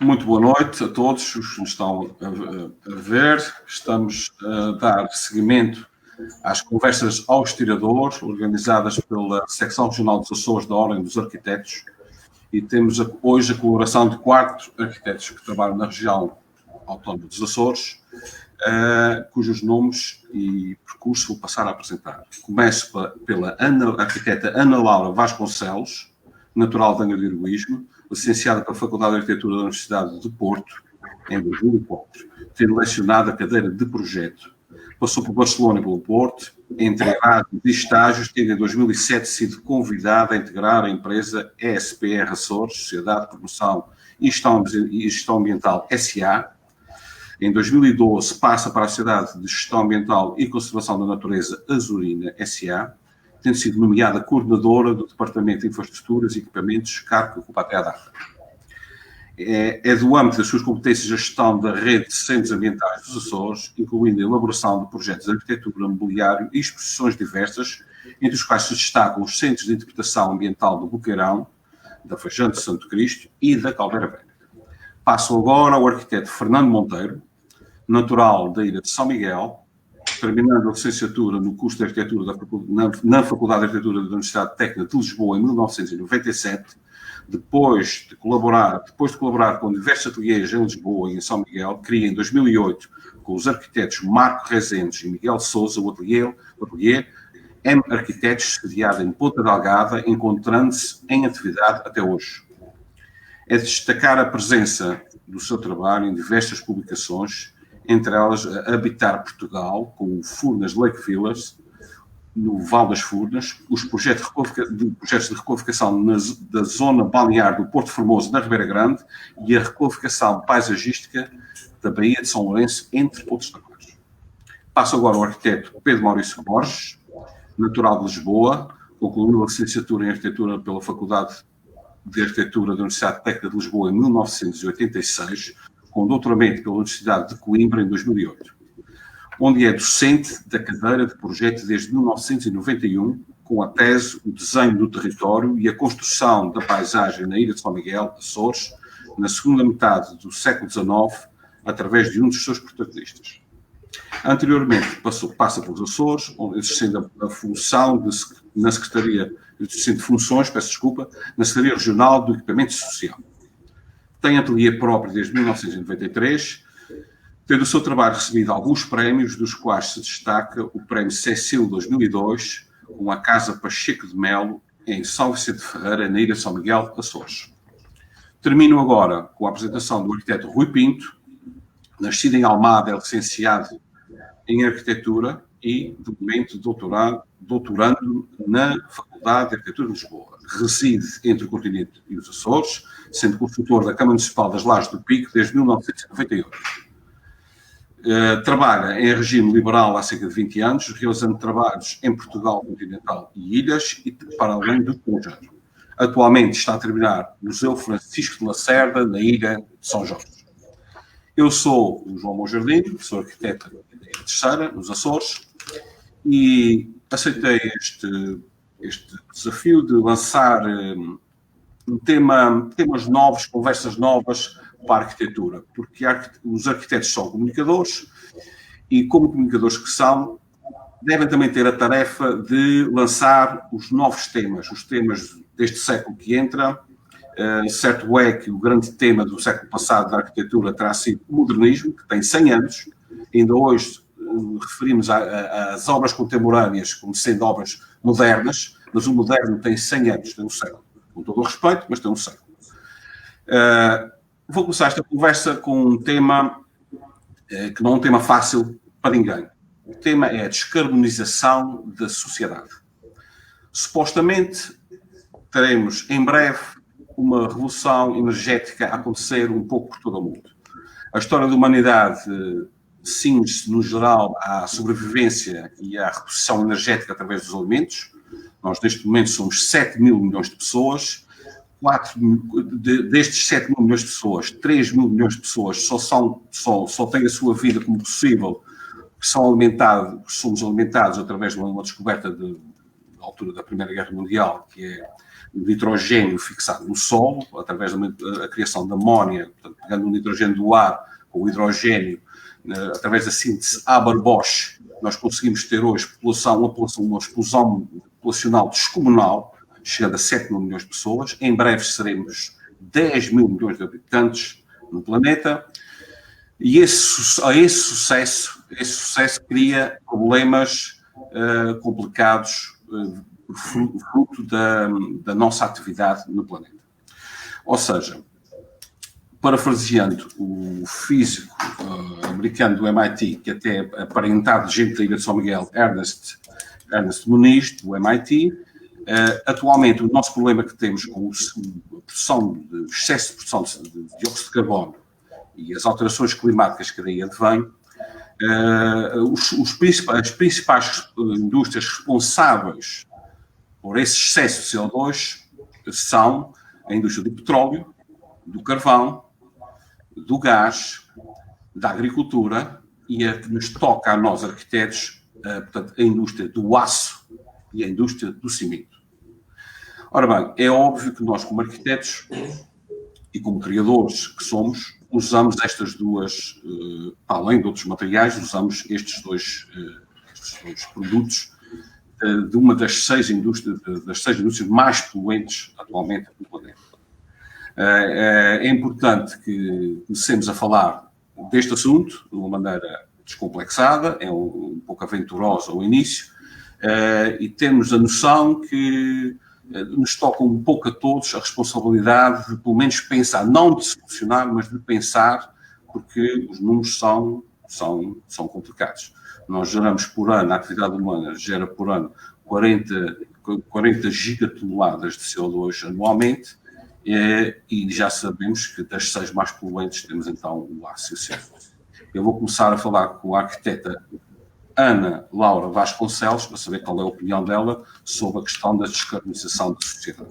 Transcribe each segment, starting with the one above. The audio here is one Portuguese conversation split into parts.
Muito boa noite a todos os que nos estão a ver. Estamos a dar seguimento às conversas aos tiradores, organizadas pela Secção Regional dos Açores da Ordem dos Arquitetos, e temos hoje a colaboração de 4 arquitetos que trabalham na região autónoma dos Açores, cujos nomes e percurso vou passar a apresentar. Começo pela arquiteta Ana Laura Vasconcelos, natural de Angra do Heroísmo, licenciada pela Faculdade de Arquitetura da Universidade de Porto, em 2004, tendo lecionado a cadeira de projeto. Passou por Barcelona e pelo Porto, entre Erasmus e estágios, tendo em 2007 sido convidada a integrar a empresa ESPR Açores, Sociedade de Promoção e Gestão Ambiental SA. Em 2012 passa para a Sociedade de Gestão Ambiental e Conservação da Natureza Azurina SA, tendo sido nomeada coordenadora do Departamento de Infraestruturas e Equipamentos, cargo que ocupa até à data. É do âmbito das suas competências a gestão da rede de centros ambientais dos Açores, incluindo a elaboração de projetos de arquitetura, mobiliário e exposições diversas, entre os quais se destacam os Centros de Interpretação Ambiental do Boqueirão, da Feijão de Santo Cristo e da Caldeira Velha. Passo agora ao arquiteto Fernando Monteiro, natural da Ilha de São Miguel, terminando a licenciatura no curso de Arquitetura na Faculdade de Arquitetura da Universidade Técnica de Lisboa em 1997, depois de colaborar com diversos ateliês em Lisboa e em São Miguel, cria em 2008, com os arquitetos Marco Rezendes e Miguel Sousa, o ateliê M Arquitetos, sediado em Ponta Delgada, encontrando-se em atividade até hoje. É de destacar a presença do seu trabalho em diversas publicações, entre elas a Habitar Portugal, com o Furnas Lake Villas, no Val das Furnas, os projetos de requalificação da zona balnear do Porto Formoso, na Ribeira Grande, e a requalificação paisagística da Baía de São Lourenço, entre outros trabalhos. Passo agora ao arquiteto Pedro Maurício Borges, natural de Lisboa, concluiu a licenciatura em Arquitetura pela Faculdade de Arquitetura da Universidade Técnica de Lisboa em 1986, com doutoramento pela Universidade de Coimbra em 2008. Onde é docente da cadeira de projeto desde 1991, com a tese O Desenho do Território e a Construção da Paisagem na Ilha de São Miguel, Açores, na segunda metade do século XIX, através de um dos seus protagonistas. Anteriormente, passa pelos Açores, onde exercendo a função na Secretaria, exercendo funções, na Secretaria Regional do Equipamento Social. Tem ateliê próprio desde 1993, tendo o seu trabalho recebido alguns prémios, dos quais se destaca o Prémio Cecil 2002, com a Casa Pacheco de Melo, em São Vicente de Ferreira, na Ilha de São Miguel, Açores. Termino agora com a apresentação do arquiteto Rui Pinto, nascido em Almada, é licenciado em Arquitetura e, de momento, doutorando na Faculdade de Arquitetura de Lisboa. Reside entre o continente e os Açores, sendo consultor da Câmara Municipal das Lajes do Pico desde 1998. Trabalha em regime liberal há cerca de 20 anos, realizando trabalhos em Portugal continental e ilhas, e para além do estrangeiro. Atualmente está a terminar no Museu Francisco de Lacerda, na Ilha de São Jorge. Eu sou o João Monjardim, sou arquiteto da Ilha Terceira, nos Açores, e aceitei este desafio de lançar temas novos, conversas novas para a arquitetura, porque os arquitetos são comunicadores e, como comunicadores que são, devem também ter a tarefa de lançar os novos temas, os temas deste século que entra. Certo é que o grande tema do século passado da arquitetura terá sido o modernismo, que tem 100 anos. Ainda hoje referimos às obras contemporâneas como sendo obras modernas, mas o moderno tem 100 anos, tem um século. Com todo o respeito, mas tem um século. Vou começar esta conversa com um tema que não é um tema fácil para ninguém. O tema é a descarbonização da sociedade. Supostamente, teremos em breve uma revolução energética a acontecer um pouco por todo o mundo. A história da humanidade cinge-se, no geral, à sobrevivência e à reposição energética através dos alimentos. Nós, neste momento, somos 7 mil milhões de pessoas. Destes 7 mil milhões de pessoas, 3 mil milhões de pessoas só têm a sua vida como possível, que somos alimentados através de uma descoberta da altura da Primeira Guerra Mundial, que é de hidrogênio fixado no solo, através da criação de amónia, portanto, pegando o nitrogênio do ar, ou o hidrogênio, através da síntese Haber-Bosch, nós conseguimos ter hoje uma explosão populacional descomunal, chegando a 7 mil milhões de pessoas. Em breve seremos 10 mil milhões de habitantes no planeta. E esse sucesso cria problemas complicados fruto da nossa atividade no planeta. Ou seja, parafraseando o físico americano do MIT, que até é aparentado de gente da Ilha de São Miguel, Ernest Moniz, do MIT, atualmente o nosso problema que temos com o excesso de produção de dióxido de carbono e as alterações climáticas que daí advêm, as principais indústrias responsáveis por esse excesso de CO2 são a indústria do petróleo, do carvão, do gás, da agricultura e a que nos toca a nós, arquitetos, portanto, a indústria do aço e a indústria do cimento. Ora bem, é óbvio que nós, como arquitetos e como criadores que somos, usamos estas duas, além de outros materiais, usamos estes dois produtos de uma das seis indústrias mais poluentes atualmente no planeta. É importante que comecemos a falar deste assunto de uma maneira descomplexada, é um pouco aventurosa ao início, e temos a noção que nos toca um pouco a todos a responsabilidade de, pelo menos, pensar, não de solucionar, mas de pensar, porque os números são complicados. Nós geramos por ano, a atividade humana gera por ano 40 gigatoneladas de CO2 anualmente, e já sabemos que das 6 mais poluentes temos então o aço e o cimento. Eu vou começar a falar com a arquiteta Ana Laura Vasconcelos, para saber qual é a opinião dela sobre a questão da descarbonização da sociedade.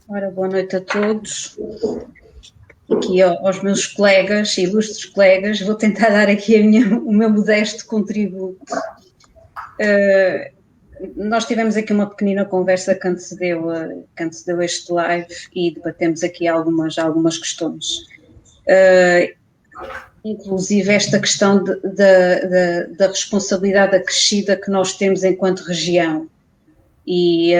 Ora, boa noite a todos. Aqui aos meus colegas, ilustres colegas, vou tentar dar aqui o meu modesto contributo. Nós tivemos aqui uma pequenina conversa que antecedeu este live e debatemos aqui algumas questões. Inclusive esta questão da responsabilidade acrescida que nós temos enquanto região e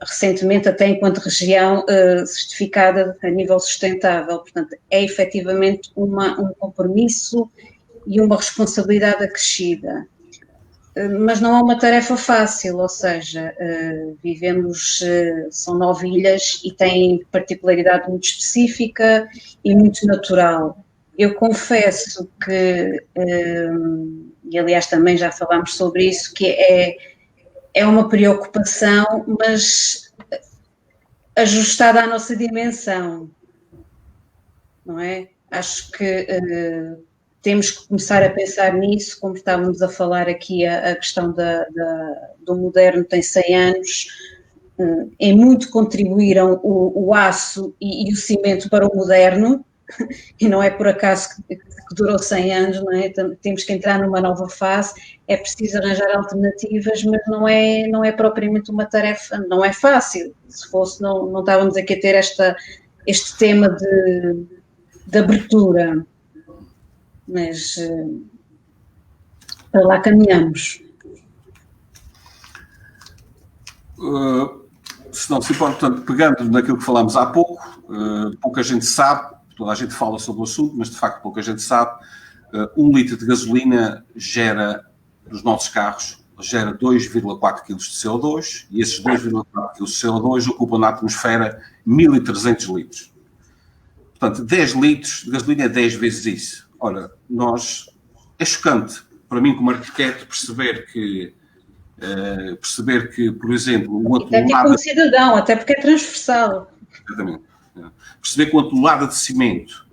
recentemente até enquanto região certificada a nível sustentável. Portanto, é efetivamente um compromisso e uma responsabilidade acrescida. Mas não é uma tarefa fácil, ou seja, são 9 ilhas e têm particularidade muito específica e muito natural. Eu confesso que, e aliás também já falámos sobre isso, que é uma preocupação, mas ajustada à nossa dimensão, não é? Acho que temos que começar a pensar nisso, como estávamos a falar aqui, a questão do moderno tem 100 anos, em muito contribuíram o aço e o cimento para o moderno, e não é por acaso que durou 100 anos, não é? Temos que entrar numa nova fase, é preciso arranjar alternativas, mas não é propriamente uma tarefa, não é fácil. Se fosse, não estávamos aqui a ter este tema de abertura, mas para lá caminhamos. Se não se importa, portanto, pegando naquilo que falámos há pouco, pouca gente sabe, toda a gente fala sobre o assunto, mas de facto pouca gente sabe, 1 litro de gasolina nos nossos carros, gera 2,4 kg de CO2 e esses 2,4 kg de CO2 ocupam na atmosfera 1.300 litros. Portanto, 10 litros de gasolina é 10 vezes isso. Ora, é chocante para mim como arquiteto perceber que, por exemplo, o tonelada... Até como cidadão, até porque é transversal. Exatamente. Perceber que uma tonelada de cimento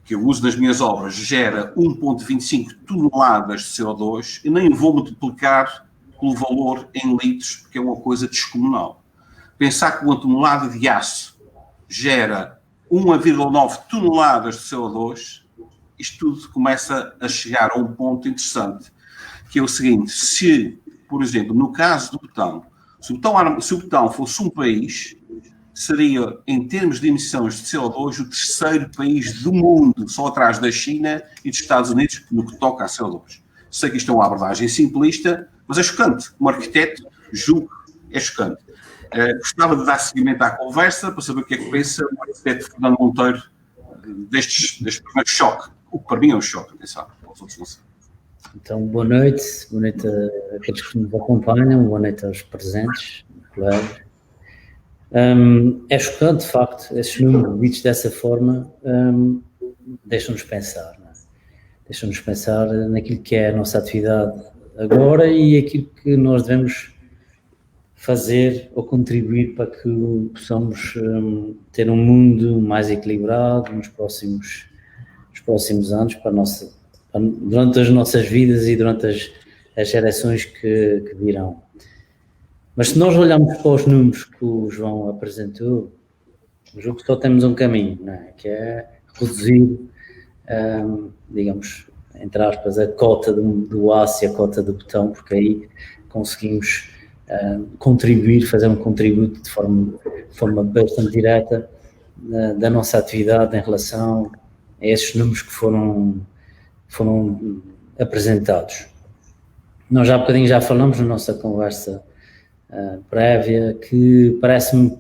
que eu uso nas minhas obras gera 1,25 toneladas de CO2 e nem vou multiplicar pelo valor em litros, porque é uma coisa descomunal. Pensar que uma tonelada de aço gera 1,9 toneladas de CO2, isto tudo começa a chegar a um ponto interessante, que é o seguinte: se, por exemplo, no caso do Botão, se o Botão fosse um país, seria, em termos de emissões de CO2, o terceiro país do mundo, só atrás da China e dos Estados Unidos, no que toca a CO2. Sei que isto é uma abordagem simplista, mas é chocante. Um arquiteto, julgo, é chocante. Gostava de dar seguimento à conversa para saber o que é que pensa o arquiteto Fernando Monteiro deste primeiro choque. O que para mim é um choque, atenção, para os outros não sei. Então, boa noite a aqueles que nos acompanham, boa noite aos presentes, colegas. É chocante, de facto, esses números ditos dessa forma deixam-nos pensar, não é? Deixam-nos pensar naquilo que é a nossa atividade agora e aquilo que nós devemos fazer ou contribuir para que possamos ter um mundo mais equilibrado nos próximos anos, durante as nossas vidas e durante as gerações que virão. Mas se nós olharmos para os números que o João apresentou, julgo que só temos um caminho, não é? Que é reduzir, digamos, entre aspas, a cota do aço e a cota do betão, porque aí conseguimos fazer um contributo de forma bastante direta da nossa atividade em relação a esses números que foram apresentados. Nós há bocadinho já falamos na nossa conversa prévia que parece-me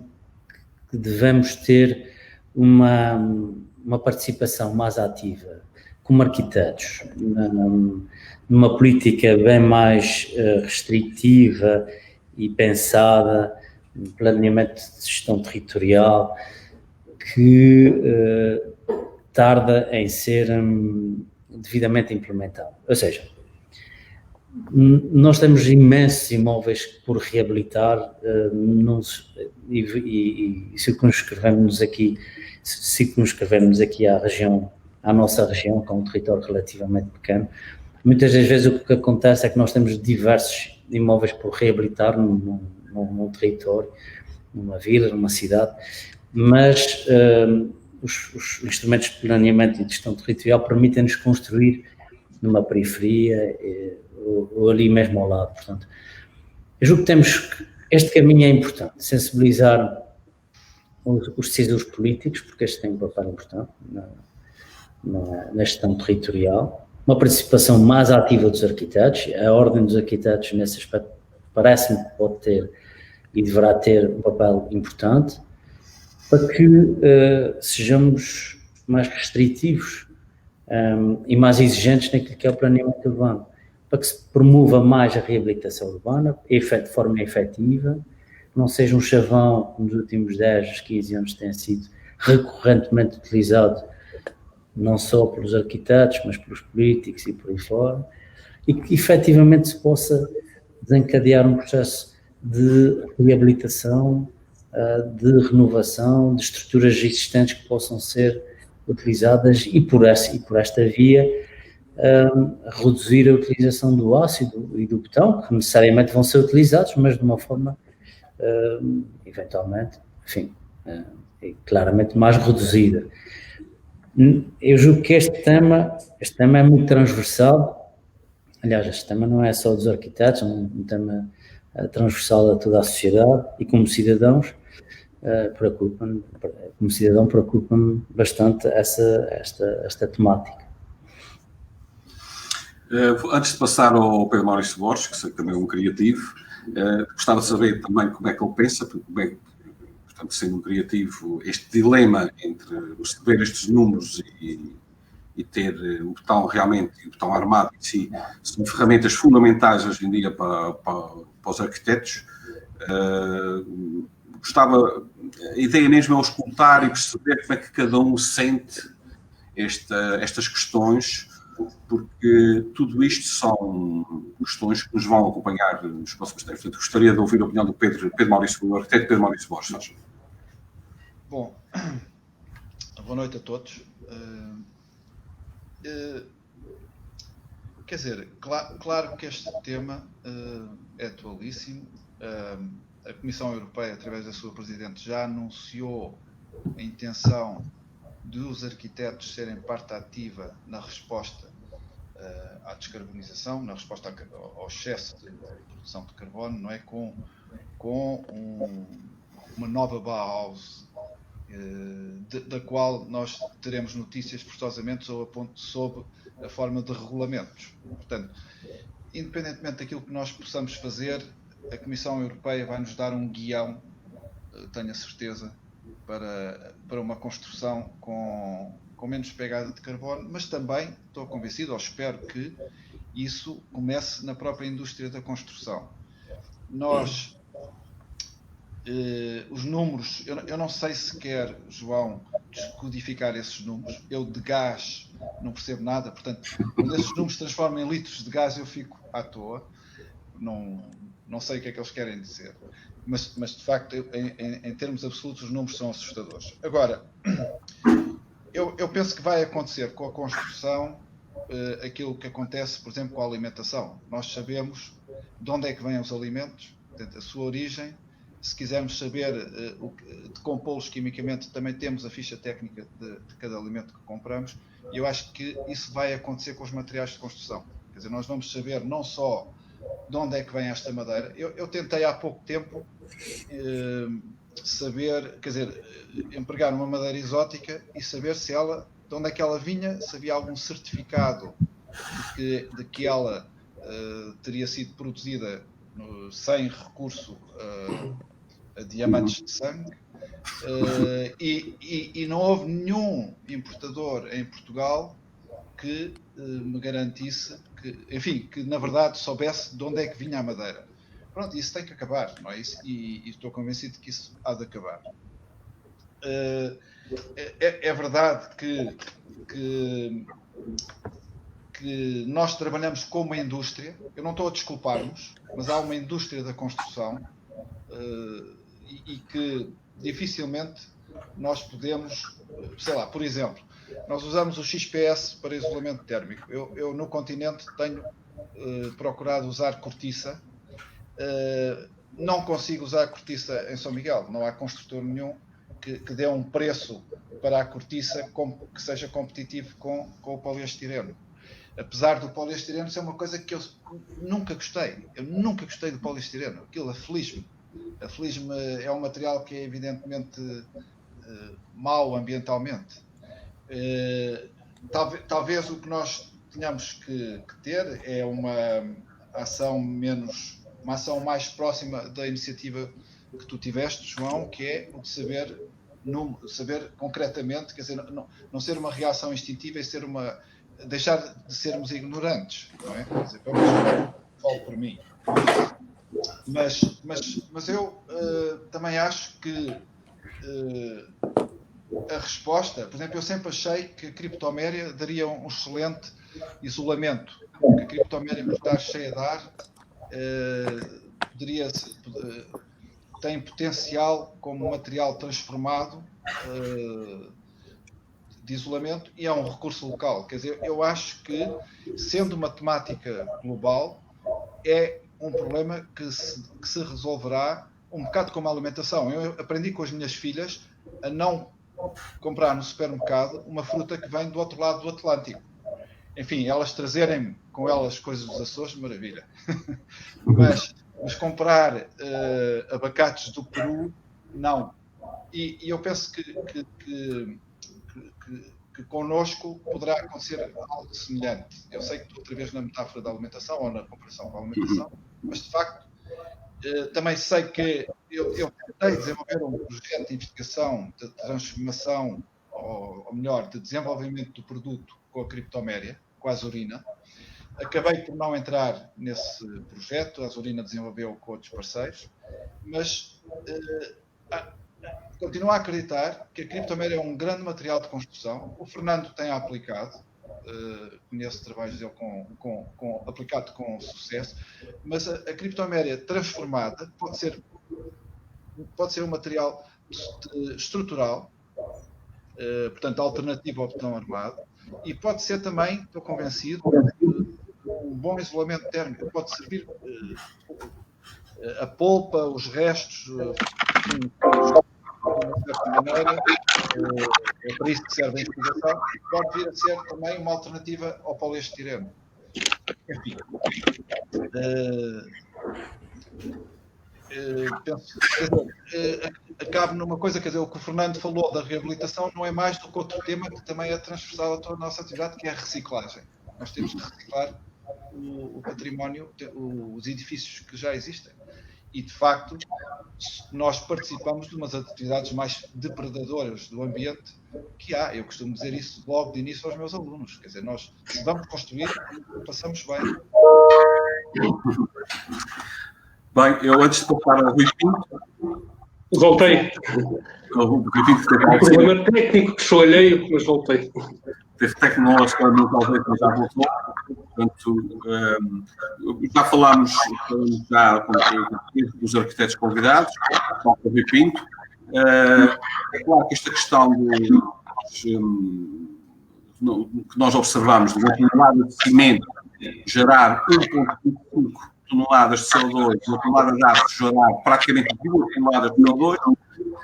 que devemos ter uma participação mais ativa como arquitetos, numa política bem mais restritiva e pensada, no planeamento de gestão territorial, que tarda em ser devidamente implementado. Ou seja, nós temos imensos imóveis por reabilitar e circunscrevemos aqui à nossa região, que é um território relativamente pequeno. Muitas das vezes o que acontece é que nós temos diversos imóveis por reabilitar num território, numa vila, numa cidade, mas os instrumentos de planeamento e de gestão territorial permitem-nos construir numa periferia ou ali mesmo ao lado. Portanto, eu julgo que este caminho é importante, sensibilizar os decisores políticos, porque este tem um papel importante na gestão territorial, uma participação mais ativa dos arquitetos. A Ordem dos Arquitetos, nesse aspecto, parece-me que pode ter e deverá ter um papel importante para que sejamos mais restritivos e mais exigentes naquilo que é o planeamento urbano, para que se promova mais a reabilitação urbana de forma efetiva, não seja um chavão que nos últimos 10, 15 anos tem sido recorrentemente utilizado não só pelos arquitetos, mas pelos políticos e por aí fora, e que efetivamente se possa desencadear um processo de reabilitação, de renovação, de estruturas existentes que possam ser utilizadas e por esta via reduzir a utilização do ácido e do betão, que necessariamente vão ser utilizados, mas de uma forma eventualmente, enfim, claramente mais reduzida. Eu julgo que este tema é muito transversal. Aliás, este tema não é só dos arquitetos, é um tema transversal a toda a sociedade e como cidadão preocupa-me bastante esta temática. Antes de passar ao Pedro Maurício Borges, que sei que também é um criativo, gostava de saber também como é que ele pensa, portanto, sendo um criativo, este dilema entre receber estes números e ter o botão realmente, e o botão armado em si, são ferramentas fundamentais hoje em dia para os arquitetos. A ideia mesmo é escutar e perceber como é que cada um sente estas questões, porque tudo isto são questões que nos vão acompanhar nos próximos tempos. Portanto, gostaria de ouvir a opinião do Pedro Maurício, do arquiteto Pedro Maurício Borges. Bom, boa noite a todos. Quer dizer, claro que este tema é atualíssimo. A Comissão Europeia, através da sua Presidente, já anunciou a intenção dos arquitetos serem parte ativa na resposta à descarbonização, na resposta ao excesso de produção de carbono, não é? Com uma nova Bauhaus, da qual nós teremos notícias forçosamente sob a forma de regulamentos. Portanto, independentemente daquilo que nós possamos fazer, a Comissão Europeia vai nos dar um guião, tenho a certeza, para uma construção com menos pegada de carbono, mas também estou convencido, ou espero que isso comece na própria indústria da construção. Nós, os números, eu não sei sequer, João, descodificar esses números. Eu de gás não percebo nada, portanto, quando esses números se transformam em litros de gás, eu fico à toa. Não sei o que é que eles querem dizer. Mas de facto, em termos absolutos, os números são assustadores. Agora, eu penso que vai acontecer com a construção aquilo que acontece, por exemplo, com a alimentação. Nós sabemos de onde é que vêm os alimentos, portanto, a sua origem. Se quisermos saber decompô-los quimicamente, também temos a ficha técnica de cada alimento que compramos, e eu acho que isso vai acontecer com os materiais de construção. Quer dizer, nós vamos saber não só de onde é que vem esta madeira. Eu tentei há pouco tempo saber, quer dizer, empregar uma madeira exótica e saber se ela, de onde é que ela vinha, se havia algum certificado de que ela teria sido produzida sem recurso a diamantes de sangue, e não houve nenhum importador em Portugal que me garantisse que na verdade soubesse de onde é que vinha a madeira. Pronto, isso tem que acabar, não é isso? E estou convencido de que isso há de acabar. É verdade que nós trabalhamos com uma indústria, eu não estou a desculpar-nos, mas há uma indústria da construção e que dificilmente nós podemos, sei lá, por exemplo, nós usamos o XPS para isolamento térmico. Eu no continente tenho procurado usar cortiça, não consigo usar cortiça em São Miguel, não há construtor nenhum que dê um preço para a cortiça que seja competitivo com o poliestireno. Apesar do poliestireno ser uma coisa que eu nunca gostei. Eu nunca gostei do poliestireno. Aquilo aflige-me. Aflige-me, é um material que é evidentemente mau ambientalmente. Talvez o que nós tenhamos que ter é uma ação mais próxima da iniciativa que tu tiveste, João, que é o de saber concretamente, quer dizer, não ser uma reação instintiva e deixar de sermos ignorantes, não é? Quer dizer, falo por mim. Mas eu também acho que a resposta, por exemplo, eu sempre achei que a criptoméria daria um excelente isolamento, que a criptoméria, por estar cheia de ar, tem potencial como material transformado de isolamento e é um recurso local. Quer dizer, eu acho que, sendo uma temática global, é um problema que se resolverá um bocado como a alimentação. Eu aprendi com as minhas filhas a não comprar no supermercado uma fruta que vem do outro lado do Atlântico. Enfim, elas trazerem com elas coisas dos Açores, maravilha. Mas comprar abacates do Peru, não. E eu penso que connosco poderá acontecer algo semelhante. Eu sei que estou outra vez na metáfora da alimentação ou na comparação com a alimentação, mas de facto também sei que eu tentei desenvolver um projeto de investigação, de transformação, ou melhor, de desenvolvimento do produto com a criptoméria, com a Azurina. Acabei por não entrar nesse projeto, a Azurina desenvolveu com outros parceiros, mas continuo a acreditar que a criptoméria é um grande material de construção. O Fernando tem aplicado, conheço trabalhos dele aplicado com sucesso, mas a criptoméria transformada pode ser um material estrutural, portanto alternativo ao betão armado, e pode ser também, estou convencido, um bom isolamento térmico. Pode servir a polpa, os restos, de uma certa maneira, é para isso que serve a investigação, pode vir a ser também uma alternativa ao poliestireno. Enfim, penso, acabo numa coisa, quer dizer, o que o Fernando falou da reabilitação não é mais do que outro tema que também é transversal a toda a nossa atividade, que é a reciclagem. Nós temos que reciclar o património, os edifícios que já existem. E, de facto, nós participamos de umas atividades mais depredadoras do ambiente que há. Eu costumo dizer isso logo de início aos meus alunos. Quer dizer, nós, se vamos construir, passamos bem. Bem, eu antes de passar ao Rui Pinto... Voltei. O Rui Pinto teve Um problema técnico que sou alheio, mas voltei. Teve tecnologicamente, talvez, mas já voltou. Portanto, já falámos já com os arquitetos convidados, com o Rui Pinto. É claro que esta questão que nós observamos de uma tonelada de cimento gerar 1,25 toneladas de CO2, uma tonelada de aço gerar praticamente 2 toneladas de CO2.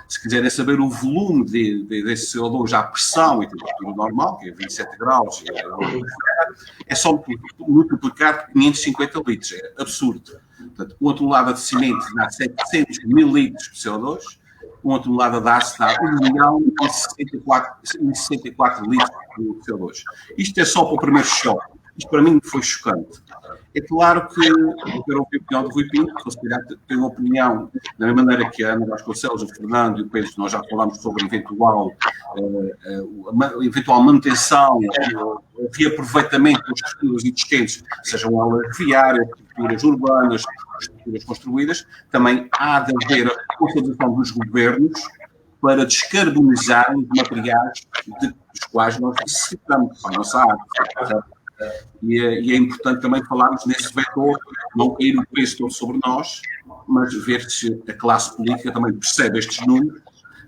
Se quiserem saber o volume desse CO2 à pressão e temperatura normal, que é 27 graus, é só multiplicar por 550 litros. É absurdo. Portanto, uma tonelada de cimento dá 700 mil litros de CO2, uma tonelada de aço dá 1.064 litros de CO2. Isto é só para o primeiro choque. Isto para mim foi chocante. É claro que eu quero ouvir a opinião do Rui Pinto, que se calhar tem uma opinião da mesma maneira que a Ana Vasconcelos, o Fernando e o Pedro, nós já falámos sobre eventual manutenção, o reaproveitamento das estruturas existentes, sejam elas viárias, estruturas urbanas, estruturas construídas. Também há de haver a responsabilização dos governos para descarbonizar os materiais dos quais nós necessitamos para a nossa arte. E é importante também falarmos nesse vetor, não cair o peso todo sobre nós, mas ver se a classe política também percebe estes números,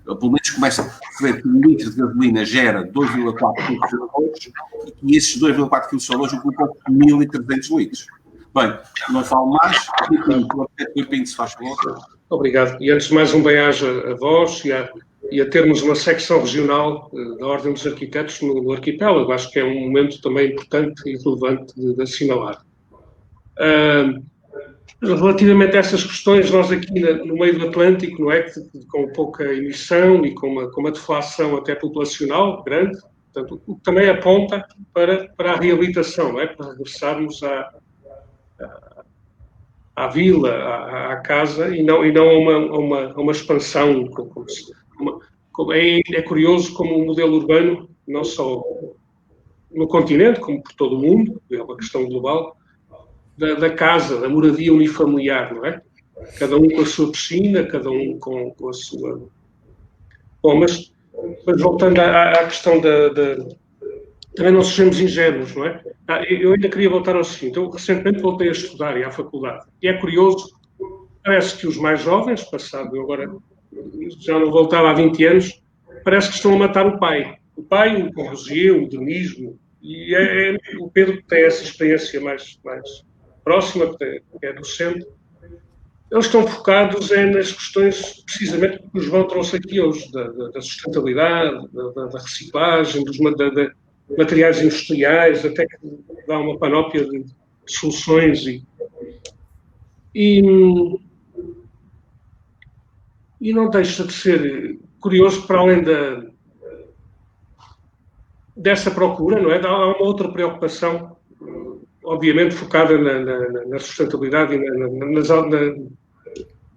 pelo menos começa a perceber que um litro de gasolina gera 2,4 kg de CO2 e que esses 2,4 kg de CO2 ocupam 1.300 litros. Bem, não falo mais, Rui Pinto, se faz favor. Obrigado. E antes de mais, bem-aja a vós e a termos uma secção regional da Ordem dos Arquitetos no arquipélago. Acho que é um momento também importante e relevante de assinalar. Relativamente a essas questões, nós aqui no meio do Atlântico, não é, com pouca emissão e com uma deflação até populacional grande, portanto, o que também aponta para a reabilitação, não é, para regressarmos à vila, à casa, e não a uma expansão. É curioso como o modelo urbano, não só no continente, como por todo o mundo, é uma questão global, da casa, da moradia unifamiliar, não é? Cada um com a sua piscina, cada um com a sua... Bom, mas voltando à questão também não sejamos ingênuos, não é? Eu ainda queria voltar ao seguinte. Eu recentemente voltei a estudar à faculdade. E é curioso, parece que os mais jovens, passado, eu agora já não voltava há 20 anos, parece que estão a matar o pai. O pai, o Corbusier, o Denismo, e o Pedro que tem essa experiência mais próxima, que é docente. Eles estão focados nas questões, precisamente, que os João trouxe aqui hoje, da sustentabilidade, da reciclagem, dos materiais industriais, até que dá uma panóplia de soluções e não deixa de ser curioso, para além dessa procura, não é? Há uma outra preocupação, obviamente focada na sustentabilidade e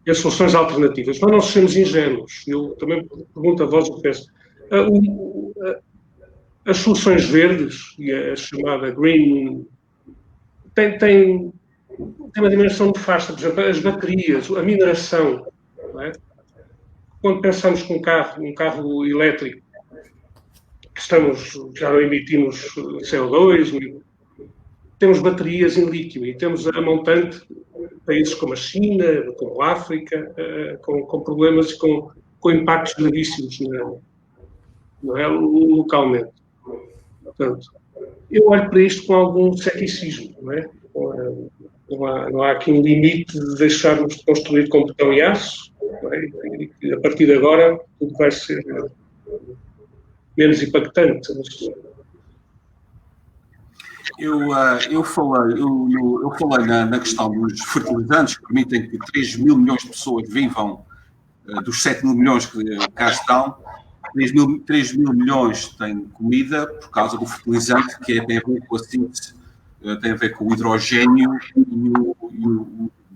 nas soluções alternativas. Mas não sejamos ingênuos. Eu também pergunto a vós o que penso. As soluções verdes e a chamada green tem uma dimensão nefasta. Por exemplo, as baterias, a mineração. Não é? Quando pensamos que um carro elétrico, já não emitimos CO2, temos baterias em lítio e temos a montante países como a China, como a África, com problemas, com impactos gravíssimos não é, localmente. Portanto, eu olho para isto com algum ceticismo, não é? Não há aqui um limite de deixarmos de construir com betão e aço, não é? E a partir de agora tudo vai ser menos impactante. Eu falei na questão dos fertilizantes que permitem que 3 mil milhões de pessoas vivam dos 7 mil milhões que cá estão. 3 mil milhões têm comida por causa do fertilizante que tem a ver com a síntese, tem a ver com o hidrogênio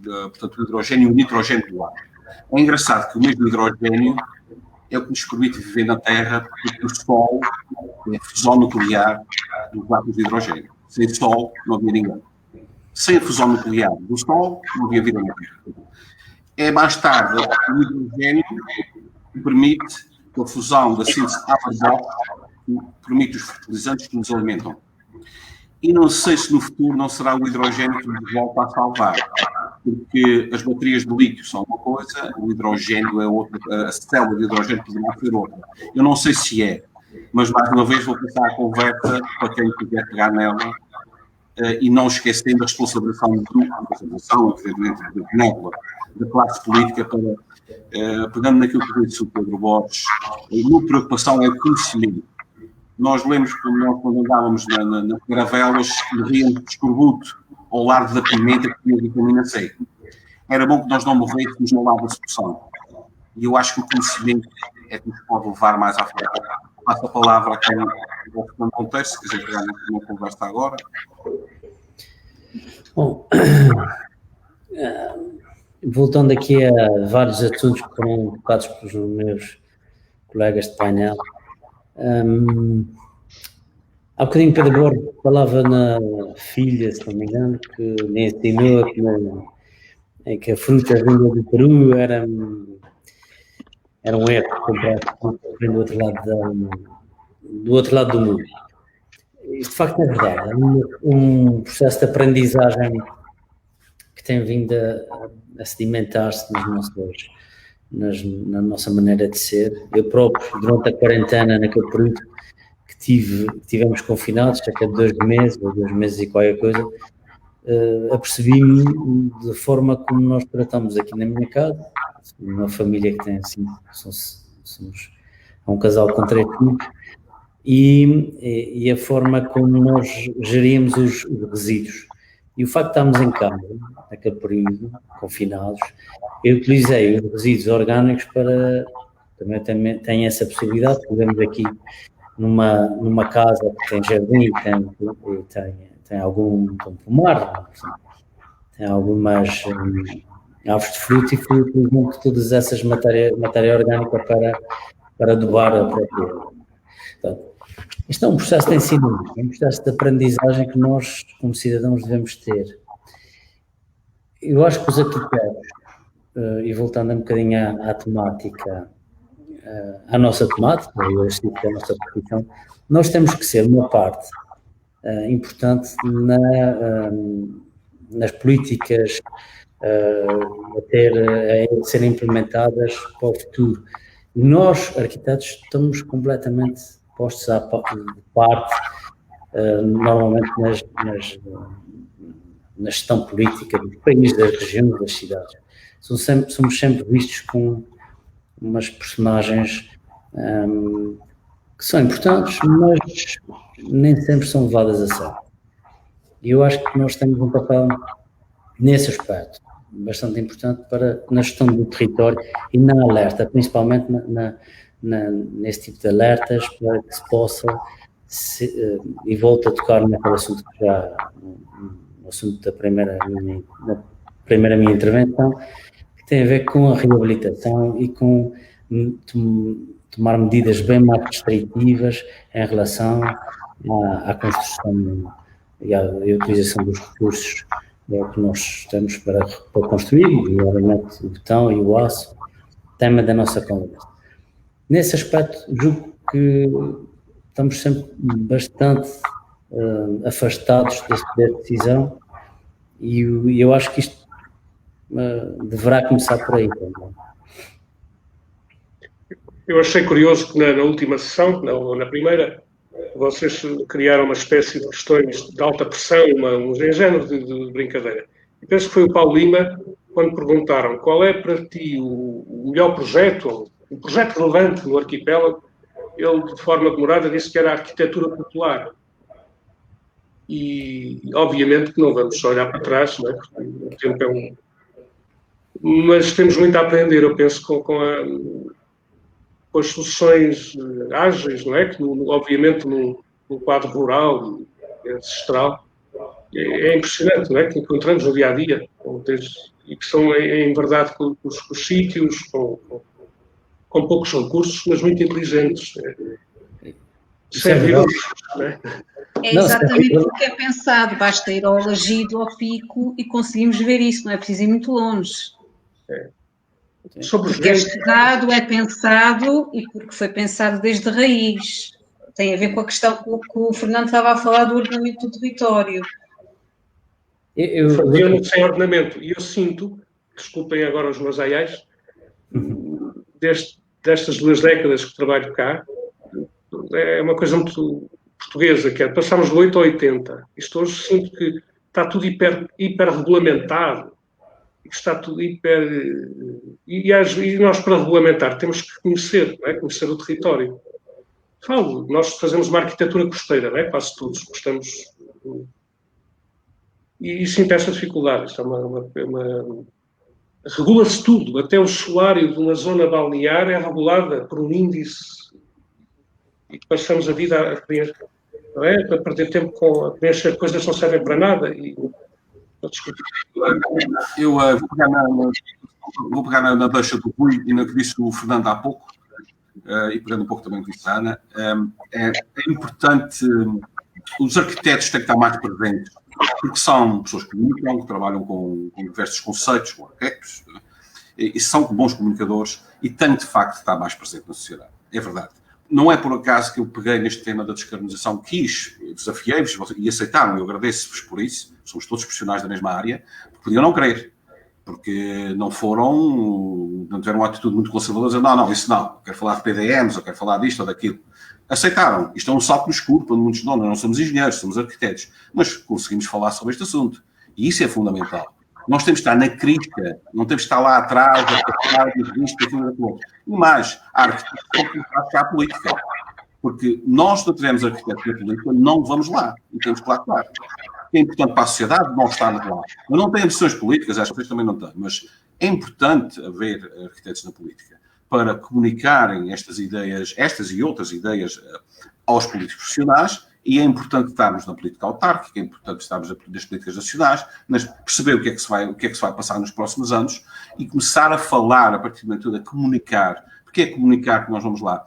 portanto, o hidrogênio e o nitrogênio do ar. É engraçado que o mesmo hidrogênio é o que nos permite viver na Terra, porque o Sol é a fusão nuclear dos átomos de hidrogênio. Sem Sol não havia ninguém. Sem a fusão nuclear do Sol não havia vida na Terra. É mais tarde o hidrogênio que permite a fusão da síntese Haber-Bosch, que permite os fertilizantes que nos alimentam. E não sei se no futuro não será o hidrogênio que nos volta a salvar, porque as baterias de lítio são uma coisa, o hidrogênio é outra, a célula de hidrogênio poderá ser outra. Eu não sei se é, mas mais uma vez vou passar a conversa para quem quiser pegar nela e não esquecendo a responsabilização, evidentemente, da classe política para, pegando naquilo que disse o Pedro Borges, a minha preocupação é o conhecimento. Nós lemos que nós, quando andávamos nas caravelas, morríamos de escorbuto ao largo da pimenta que tinha vitamina C. Era bom que nós não morrêssemos ao lado da solução. E eu acho que o conhecimento é que nos pode levar mais à frente. Passo a palavra a quem gosta de contexto, se quiser pegar numa conversa agora. Bom, voltando aqui a vários assuntos que foram tocados pelos meus colegas de painel, há bocadinho Pedro Borges falava na filha, se não me engano, que nem ensinou que a fruta vinda do Peru era um erro completo do outro lado do mundo. Isto de facto é verdade. É um processo de aprendizagem que tem vindo a sedimentar-se na nossa maneira de ser. Eu próprio, durante a quarentena, naquele período que tivemos confinados, cerca de 2 meses, ou 2 meses e qualquer coisa, apercebi-me da forma como nós tratamos aqui na minha casa, uma família que tem assim, somos um casal com 3 filhos, e a forma como nós geríamos os resíduos. E o facto de estarmos em casa, naquele período, confinados, eu utilizei os resíduos orgânicos para, também tem essa possibilidade, podemos aqui numa casa que tem jardim e tem algum pomar, tem algumas árvores de fruto, e fui utilizando todas essas matéria orgânica para adubar a própria. Portanto, isto é um processo de ensino, é um processo de aprendizagem que nós, como cidadãos, devemos ter. Eu acho que os arquitetos, e voltando um bocadinho à temática, à nossa temática, eu acho que é a nossa profissão, nós temos que ser uma parte importante nas políticas a serem implementadas para o futuro. E nós, arquitetos, estamos completamente postos à parte, normalmente na gestão política do país, das regiões, das cidades. Somos sempre vistos como umas personagens que são importantes, mas nem sempre são levadas a sério. E eu acho que nós temos um papel nesse aspecto bastante importante na gestão do território e na alerta, principalmente nesse tipo de alertas, para que se possa, e volto a tocar naquele assunto que no assunto da primeira minha intervenção, que tem a ver com a reabilitação e com tomar medidas bem mais restritivas em relação à construção e à utilização dos recursos que nós temos para construir, e obviamente o betão e o aço, tema da nossa conversa. Nesse aspecto, julgo que estamos sempre bastante afastados desse poder de decisão, e eu acho que isto deverá começar por aí também. Eu achei curioso que na última sessão, na primeira, vocês criaram uma espécie de questões de alta pressão, um género de brincadeira. E penso que foi o Paulo Lima, quando perguntaram qual é para ti o melhor projeto, ou um projeto relevante no arquipélago, ele, de forma demorada, disse que era a arquitetura popular. e obviamente que não vamos olhar para trás, não é? Porque o tempo é mas temos muito a aprender, eu penso, com as soluções ágeis, não é? Que, obviamente, no quadro rural e ancestral, é impressionante, não é? Que encontramos no dia-a-dia, e que são, em verdade, com os sítios, com poucos recursos, mas muito inteligentes. Não é? É exatamente o que é pensado, basta ir ao Lagido, ao Pico, e conseguimos ver isso, não é preciso ir muito longe. Porque é estudado, é pensado, e porque foi pensado desde a raiz. Tem a ver com a questão que o Fernando estava a falar do ordenamento do território. Fazia-no sem ordenamento, e eu sinto, desculpem agora os meus aiais, destas 2 décadas que trabalho cá, é uma coisa muito portuguesa, que é passamos de 8 a 80. Isto hoje sinto que está tudo hiper-regulamentado, está tudo hiper... E nós, para regulamentar, temos que conhecer, não é? Conhecer o território. Nós fazemos uma arquitetura costeira, não é? Quase todos gostamos... E sinto essa dificuldade. Isto regula-se tudo, até o solário de uma zona balnear é regulada por um índice, e passamos a vida a preencher, não é? Para perder tempo a preencher coisas que não servem para nada. Eu vou pegar na deixa do Rui e no que disse o Fernando há pouco, e pegando um pouco também no que disse a Ana. É importante, os arquitetos têm que estar mais presentes, porque são pessoas que comunicam, que trabalham com diversos conceitos, com arquitetos, e são bons comunicadores, e têm de facto de estar mais presente na sociedade. É verdade. Não é por acaso que eu peguei neste tema da descarbonização, desafiei-vos e aceitaram, eu agradeço-vos por isso, somos todos profissionais da mesma área, porque podiam não querer, porque não tiveram uma atitude muito conservadora, dizendo, não, isso não, eu quero falar de PDMs, eu quero falar disto ou daquilo. Aceitaram, isto é um salto no escuro, para muitos nós não somos engenheiros, somos arquitetos, mas conseguimos falar sobre este assunto, e isso é fundamental. Nós temos que estar na crítica, não temos que estar lá atrás, a falar disto, aquilo, aquilo. E mais, a arquitetura para a política. Porque nós não teremos arquitetura política, não vamos lá. E temos que lá estar. É importante para a sociedade, nós estarmos lá. Eu não tenho ambições políticas, acho que vocês também não têm, mas é importante haver arquitetos na política para comunicarem estas ideias, estas e outras ideias aos políticos profissionais. E é importante estarmos na política autárquica, é importante estarmos nas políticas nacionais, mas perceber o que é que se vai passar nos próximos anos e começar a falar, a partir do momento, a comunicar. Porque é comunicar que nós vamos lá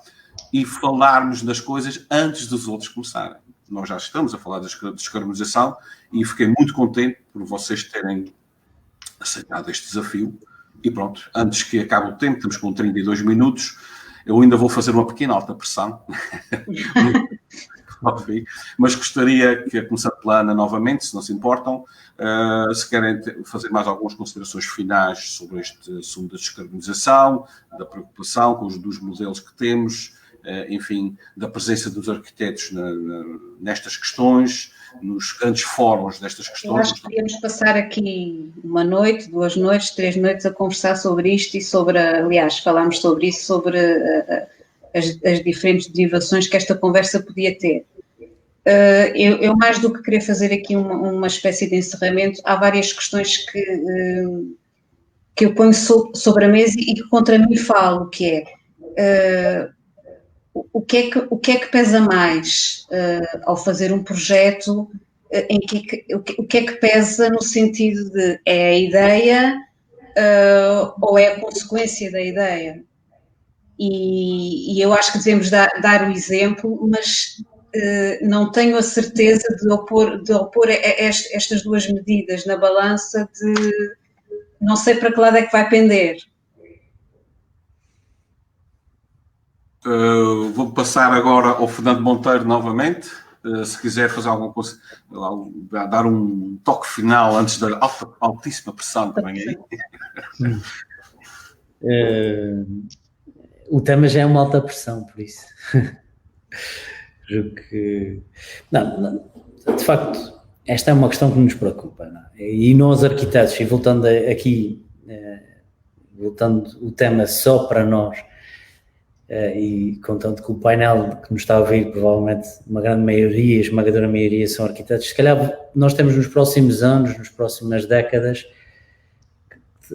e falarmos das coisas antes dos outros começarem. Nós já estamos a falar da descarbonização e fiquei muito contente por vocês terem aceitado este desafio. E pronto, antes que acabe o tempo, estamos com 32 minutos, eu ainda vou fazer uma pequena alta pressão. Mas gostaria que a Comissão Plana, novamente, se não se importam, se querem fazer mais algumas considerações finais sobre este assunto da descarbonização, da preocupação com os dos modelos que temos, enfim, da presença dos arquitetos nestas questões, nos grandes fóruns destas questões. Eu acho que podíamos passar aqui 1 noite, 2 noites, 3 noites a conversar sobre isto e sobre, aliás, falámos sobre isso, sobre as diferentes derivações que esta conversa podia ter. Eu mais do que querer fazer aqui uma espécie de encerramento, há várias questões que eu ponho sobre a mesa e que contra mim falo, que é o que é que pesa mais ao fazer um projeto, o que é que pesa no sentido de é a ideia ou é a consequência da ideia? E eu acho que devemos dar o exemplo, mas não tenho a certeza de opor estas duas medidas na balança de não sei para que lado é que vai pender. Vou passar agora ao Fernando Monteiro novamente, se quiser fazer alguma coisa, dar um toque final antes da altíssima pressão que vem aí. O tema já é uma alta pressão, por isso. Julgo que... Não, de facto, esta é uma questão que nos preocupa, não é? E nós, arquitetos, e voltando aqui, voltando o tema só para nós, e contanto que o painel que nos está a ouvir, provavelmente uma grande maioria, esmagadora maioria, são arquitetos, se calhar nós temos nos próximos anos, nas próximas décadas,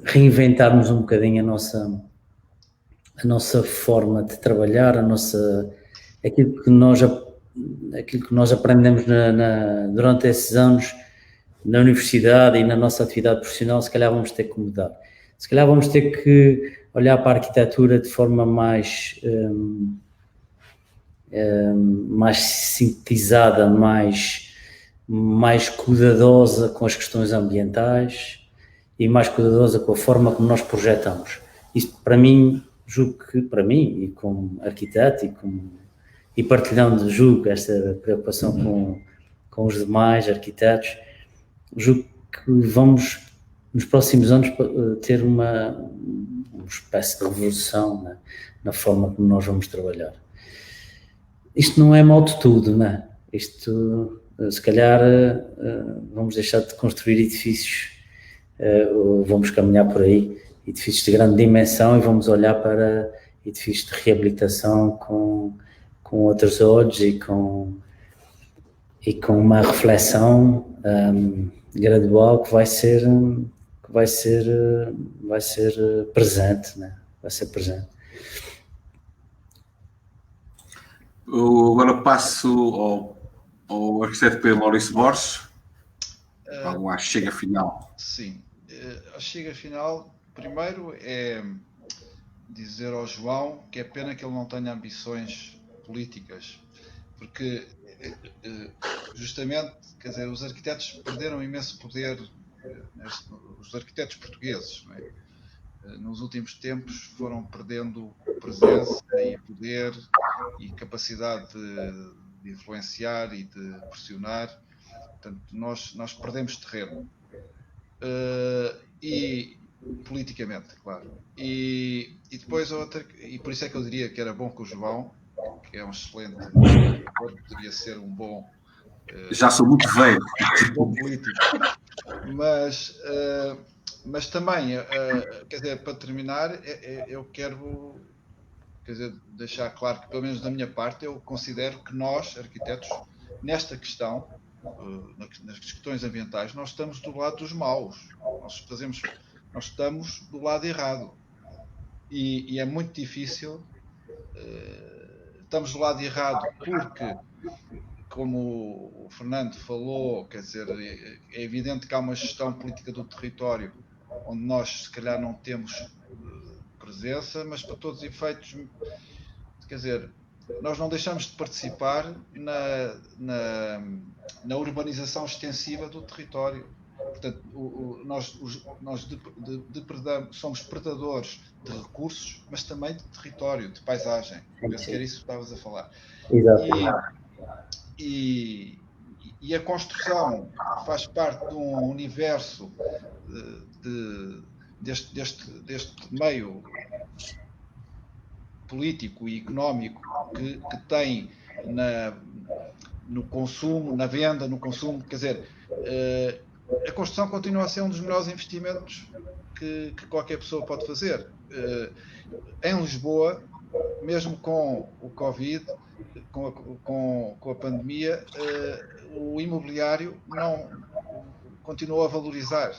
reinventarmos um bocadinho a nossa forma de trabalhar, aquilo que nós aprendemos durante esses anos na universidade e na nossa atividade profissional, se calhar vamos ter que mudar. Se calhar vamos ter que olhar para a arquitetura de forma mais sintetizada, mais cuidadosa com as questões ambientais e mais cuidadosa com a forma como nós projetamos. Isto, para mim, julgo que, para mim, e como arquiteto e partilhando, julgo, esta preocupação com os demais arquitetos, julgo que vamos, nos próximos anos, ter uma espécie de revolução na forma como nós vamos trabalhar. Isto não é mal de tudo, não é? Isto, se calhar, vamos deixar de construir edifícios, vamos caminhar por aí, edifícios de grande dimensão, e vamos olhar para edifícios de reabilitação com outros olhos e com uma reflexão gradual que vai ser presente, né? Vai ser presente. Agora passo ao arquiteto Pedro Maurício Borges. À chega final. Sim, a chega final, primeiro é dizer ao João que é pena que ele não tenha ambições políticas, porque justamente, quer dizer, os arquitetos perderam imenso poder, os arquitetos portugueses, não é? Nos últimos tempos foram perdendo presença e poder e capacidade de influenciar e de pressionar. Portanto, nós perdemos terreno, e politicamente, claro. E depois e por isso é que eu diria que era bom que o João, que é um excelente, poderia ser um bom, já sou muito velho, bom político, mas também, quer dizer, para terminar, eu quero, quer dizer, deixar claro que, pelo menos da minha parte, eu considero que nós, arquitetos, nesta questão, nas questões ambientais, nós estamos do lado dos maus, nós estamos do lado errado, e é muito difícil, estamos do lado errado porque, como o Fernando falou, quer dizer, é evidente que há uma gestão política do território onde nós, se calhar, não temos presença, mas para todos os efeitos, quer dizer, nós não deixamos de participar na urbanização extensiva do território. Portanto, nós somos predadores de recursos, mas também de território, de paisagem. Penso que era isso que estavas a falar. Exato. E a construção faz parte de um universo deste meio político e económico que tem no consumo, na venda, no consumo. Quer dizer, a construção continua a ser um dos melhores investimentos que qualquer pessoa pode fazer. Em Lisboa, mesmo com o Covid, com a pandemia, o imobiliário não continuou a valorizar.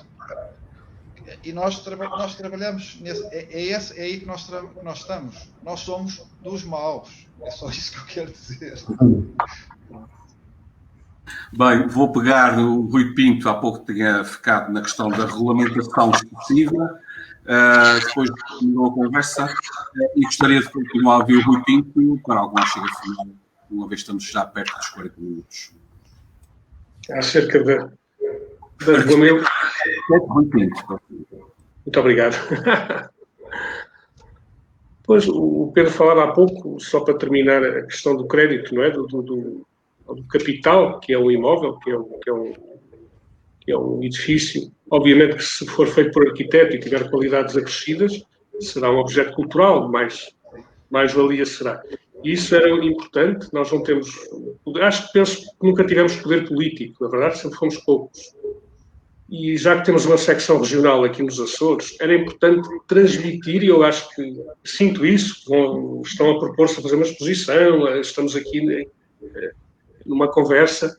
E nós trabalhamos é aí que nós estamos. Nós somos dos maus. É só isso que eu quero dizer. Bem, vou pegar o Rui Pinto, há pouco tinha ficado na questão da regulamentação excessiva, depois terminou a conversa, e gostaria de continuar a ouvir o Rui Pinto para alguma chega final, uma vez estamos já perto dos 40 minutos. Acerca da regulamentação. Rui Pinto. Muito obrigado. Pois, o Pedro falava há pouco, só para terminar, a questão do crédito, não é? Do capital, que é um imóvel, que é um edifício. Obviamente que, se for feito por arquiteto e tiver qualidades acrescidas, será um objeto cultural, mais valia será. E isso era importante. Nós não temos... penso que nunca tivemos poder político, na verdade, sempre fomos poucos. E já que temos uma secção regional aqui nos Açores, era importante transmitir, e eu acho que sinto isso, estão a propor-se a fazer uma exposição, estamos aqui numa conversa,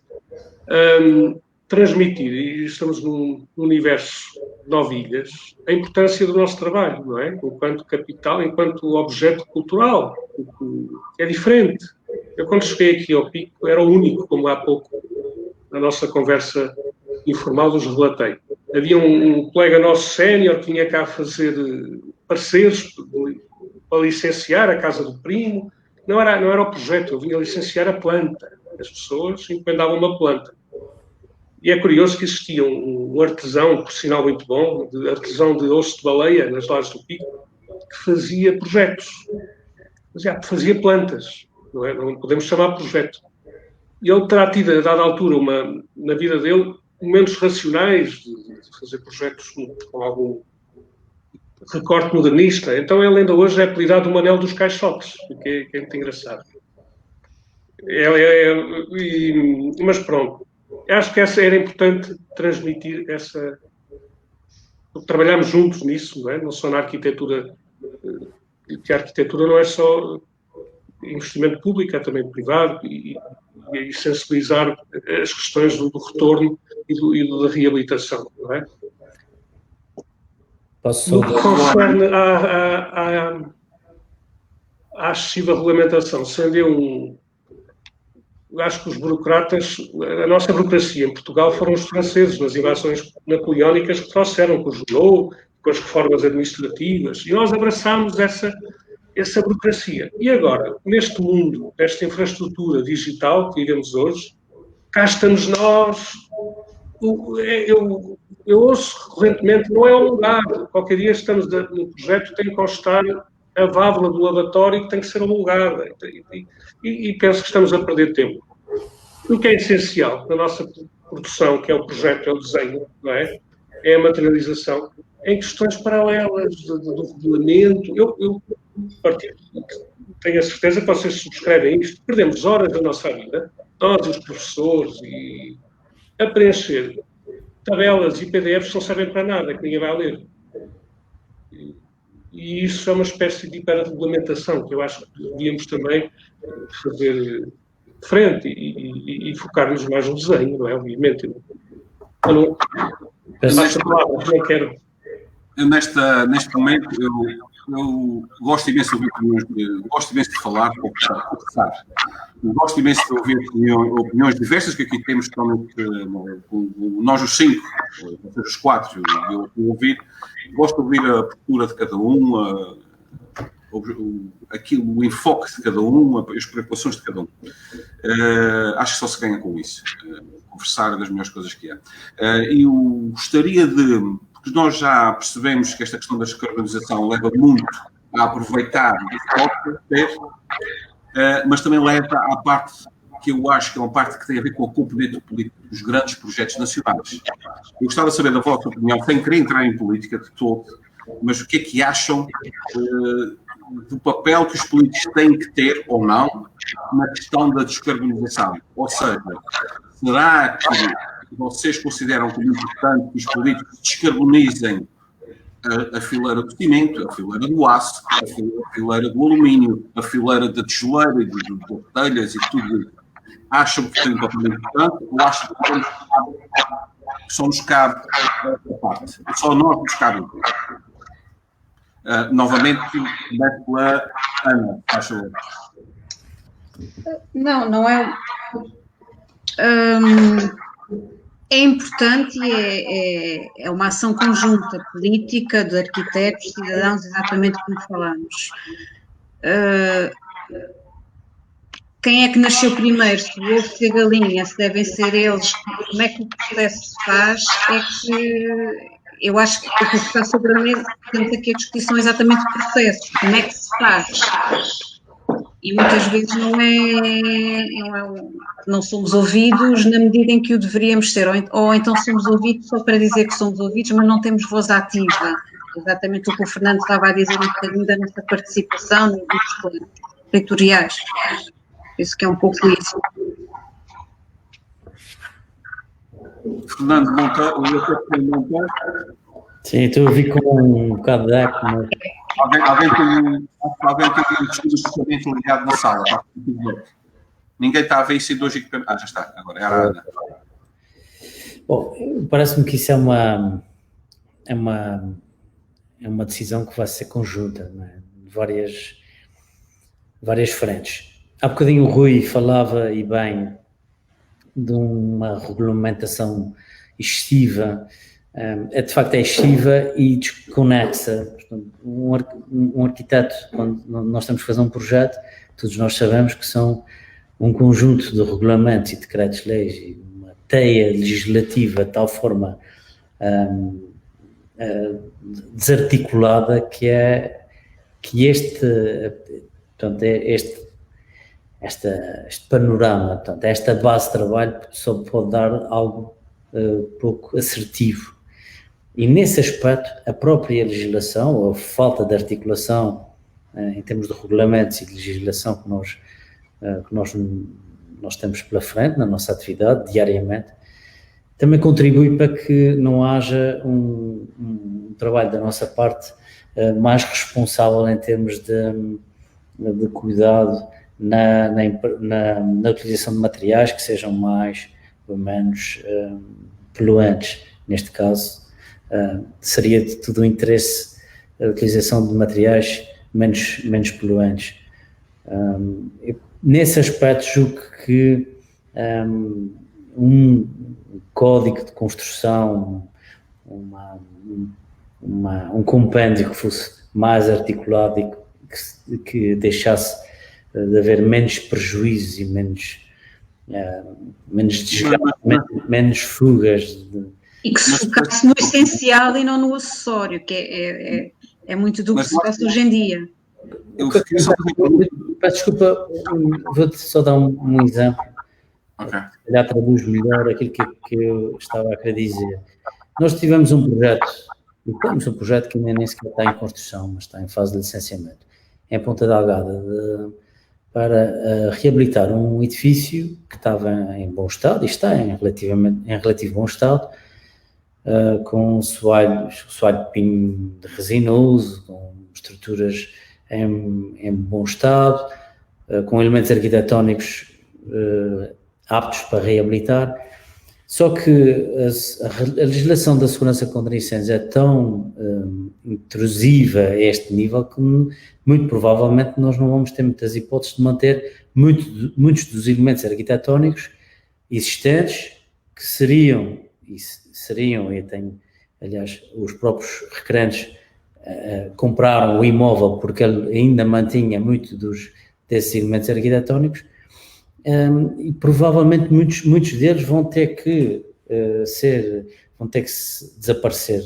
transmitir, e estamos num universo de 9 ilhas, a importância do nosso trabalho, não é? Enquanto capital, enquanto objeto cultural, que é diferente. Eu, quando cheguei aqui ao Pico, era o único, como há pouco, na nossa conversa informal, vos relatei. Havia um colega nosso sénior que vinha cá fazer pareceres para licenciar a casa do primo. Não era o projeto, eu vinha licenciar a planta. As pessoas encomendavam uma planta. E é curioso que existia um artesão, por sinal muito bom, artesão de osso de baleia, nas Lajes do Pico, que fazia projetos. Fazia plantas. Não podemos chamar projeto. E ele terá tido, a dada altura, na vida dele, momentos racionais de fazer projetos com algum recorte modernista. Então ele ainda hoje é apelidado o Manel dos Caixotes, o que é muito engraçado. Mas pronto, acho que era importante transmitir essa... Trabalhamos juntos nisso, não só na arquitetura, que a arquitetura não é só investimento público, é também privado, e sensibilizar as questões do retorno e da reabilitação, não é? No que concerne à excessiva regulamentação, sendo acho que os burocratas, a nossa burocracia em Portugal foram os franceses, nas invasões napoleónicas que trouxeram com o Junot, com as reformas administrativas, e nós abraçámos essa burocracia. E agora, neste mundo, desta infraestrutura digital que vivemos hoje, cá estamos nós. Eu ouço recorrentemente, não é um lugar. Qualquer dia estamos no projeto, tem que constar a válvula do lavatório que tem que ser homologada. E penso que estamos a perder tempo. O que é essencial na nossa produção, que é o projeto, é o desenho, não é? É a materialização, em questões paralelas do regulamento. Eu tenho a certeza que vocês subscrevem isto. Perdemos horas da nossa vida, nós, os professores, a preencher tabelas e PDFs que não servem para nada, que ninguém vai ler. E isso é uma espécie de hiperregulamentação que eu acho que devíamos também fazer frente e focar-nos mais no desenho, não é? Obviamente. Eu não passo a palavra, não quero. Neste momento, eu gosto imenso de ouvir opiniões, gosto imenso de falar, conversar. Gosto imenso de ouvir opiniões diversas que aqui temos, nós os 5, os 4, eu gosto de ouvir a postura de cada um, o enfoque de cada um, as preocupações de cada um. Acho que só se ganha com isso, conversar das melhores coisas que há. E eu gostaria porque nós já percebemos que esta questão da descarbonização leva muito a aproveitar mas também leva à parte que eu acho que é uma parte que tem a ver com a componente política dos grandes projetos nacionais. Eu gostava de saber da vossa opinião, sem querer entrar em política de todo, mas o que é que acham do papel que os políticos têm que ter ou não na questão da descarbonização? Ou seja, será que vocês consideram como importante que os políticos descarbonizem a fileira do cimento, a fileira do aço, a fileira do alumínio, a fileira da tijoleira, de telhas e tudo isso? Acham que tem um papel importante ou acham que só nos cabe a parte? Só nós nos cabe. Novamente, começo pela Ana, acho. Não é. É importante e é uma ação conjunta política de arquitetos, cidadãos, exatamente como falamos. Quem é que nasceu primeiro? Se o ovo, se a galinha, se devem ser eles, como é que o processo se faz? É que eu acho que o que está sobre a mesa, temos aqui a discussão exatamente do processo, como é que se faz? E muitas vezes não somos ouvidos na medida em que o deveríamos ser, ou então somos ouvidos só para dizer que somos ouvidos, mas não temos voz ativa. Exatamente o que o Fernando estava a dizer um bocadinho da nossa participação nos planos territoriais. Isso que é um pouco isso. Fernando Monteiro. Sim, estou a vir com um bocado de eco, mas... Alguém tem um desconectamento ligado na sala. Tá? Ninguém está a ver isso em 2 equipamentos. Já está. Agora é a Ana. Bom, parece-me que isso é uma decisão que vai ser conjunta, não é? De várias frentes. Há bocadinho o Rui falava, e bem, de uma regulamentação excessiva, de facto é excessiva e desconexa. Portanto, um arquiteto, quando nós temos que fazer um projeto, todos nós sabemos que são um conjunto de regulamentos e decretos-leis e uma teia legislativa de tal forma desarticulada que este panorama, portanto, esta base de trabalho só pode dar algo pouco assertivo. E nesse aspecto, a própria legislação, ou a falta de articulação em termos de regulamentos e de legislação que nós temos pela frente na nossa atividade diariamente, também contribui para que não haja um trabalho da nossa parte mais responsável em termos de cuidado na utilização de materiais que sejam mais ou menos poluentes. Neste caso, seria de todo o interesse a utilização de materiais menos poluentes. Nesse aspecto, julgo que um código de construção, um compêndio que fosse mais articulado e que deixasse de haver menos prejuízos e menos fugas. E que se focasse no essencial e não no acessório, que é muito do que se faz hoje em dia. Peço desculpa, vou-te só dar um exemplo. Okay. Já traduz melhor aquilo que eu estava a querer dizer. Nós tivemos um projeto, e temos um projeto que ainda nem sequer está em construção, mas está em fase de licenciamento, em Ponta Delgada, para reabilitar um edifício que estava em bom estado, e está em relativo bom estado, com soalho de pinho resinoso, com estruturas em bom estado, com elementos arquitetónicos aptos para reabilitar, só que a legislação da segurança contra incêndios é tão intrusiva a este nível que muito provavelmente nós não vamos ter muitas hipóteses de manter muitos dos elementos arquitetónicos existentes que seriam, e eu tenho, aliás, os próprios requerentes compraram o imóvel porque ele ainda mantinha muito desses elementos arquitetónicos, e provavelmente muitos deles vão ter que desaparecer,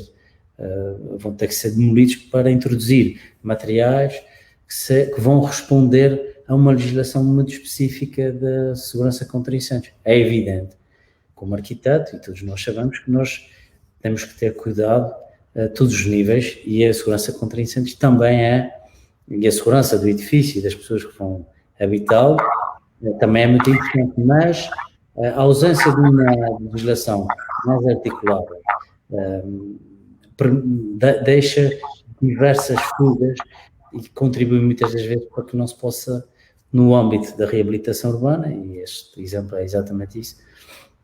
vão ter que ser demolidos para introduzir materiais que vão responder a uma legislação muito específica da segurança contra incêndios. É evidente, como arquiteto, e todos nós sabemos que nós temos que ter cuidado a todos os níveis, e a segurança contra incêndios também e a segurança do edifício e das pessoas que vão habitá-lo também é muito importante, mas a ausência de uma legislação mais articulada deixa diversas fugas e contribui muitas das vezes para que não se possa, no âmbito da reabilitação urbana, e este exemplo é exatamente isso,